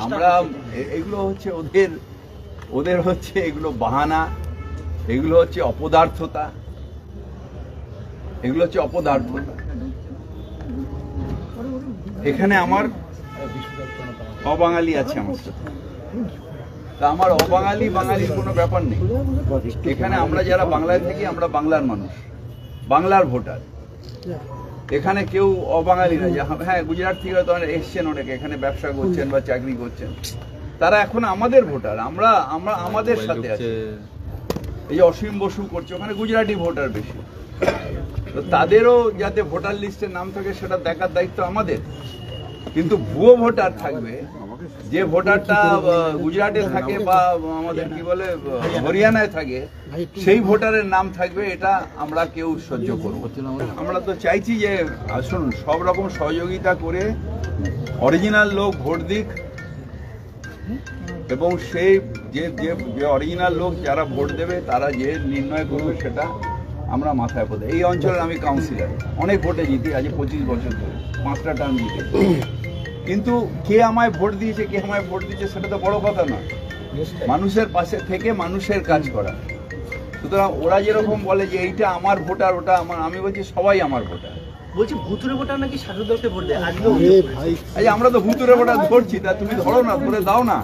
আমরা এগুলো হচ্ছে ওদের হচ্ছে এগুলো বাহানা, এগুলো হচ্ছে অপদার্থতা, এগুলো হচ্ছে অপদার্থতা। এখানে আমার অবাঙালি আছে আমার সাথে, তা আমার অবাঙালি বাঙালির কোনো ব্যাপার নেই। এখানে আমরা যারা বাংলায় থাকি আমরা বাংলার মানুষ, বাংলার ভোটার। এখানে কেউ অবাঙালি না। হ্যাঁ, গুজরাট থেকে হয়তো এসছেন অনেকে, এখানে ব্যবসা করছেন বা চাকরি করছেন, তারা এখন আমাদের ভোটার। আমরা আমাদের সাথে আছি। এই যে অসীম বসু করছে, ওখানে গুজরাটি ভোটার বেশি, তো তাদেরও যাতে ভোটার লিস্টের নাম থাকে সেটা দেখার দায়িত্ব আমাদের। কিন্তু ভুয়ো ভোটার থাকবে, যে ভোটারটা গুজরাটে থাকে বা আমাদের কি বলে হরিয়ানায় থাকে, সেই ভোটারের নাম থাকবে, এটা আমরা কেউ সহ্য করব। আমরা তো চাইছি যে আসুন সব রকম সহযোগিতা করে অরিজিনাল লোক ভোট দিক, এবং সেই যে অরিজিনাল লোক যারা ভোট দেবে তারা যে নির্ণয় করবে সেটা আমরা মাথায় পড়ে। এই অঞ্চলের আমি কাউন্সিলর, অনেক ভোটে জিতি, আজ 25 বছর ধরে 5টা টার্ম জিতে। কিন্তু কে আমায় ভোট দিয়েছে, কে আমায় ভোট দিয়েছে সেটা তো বড় কথা নয়। মানুষের পাশে থেকে মানুষের কাজ করা। সুতরাং ওরা যেরকম বলে যে এইটা আমার ভোটার, ওটা আমার, আমি বলছি সবাই আমার ভোটার। বলছি ভুতুরে ভোটার নাকি শাসক দলকে ভোট দেয়। আমরা তো ভুতুরে ভোটার ধরছি, তা তুমি ধরো না, ধরে দাও না।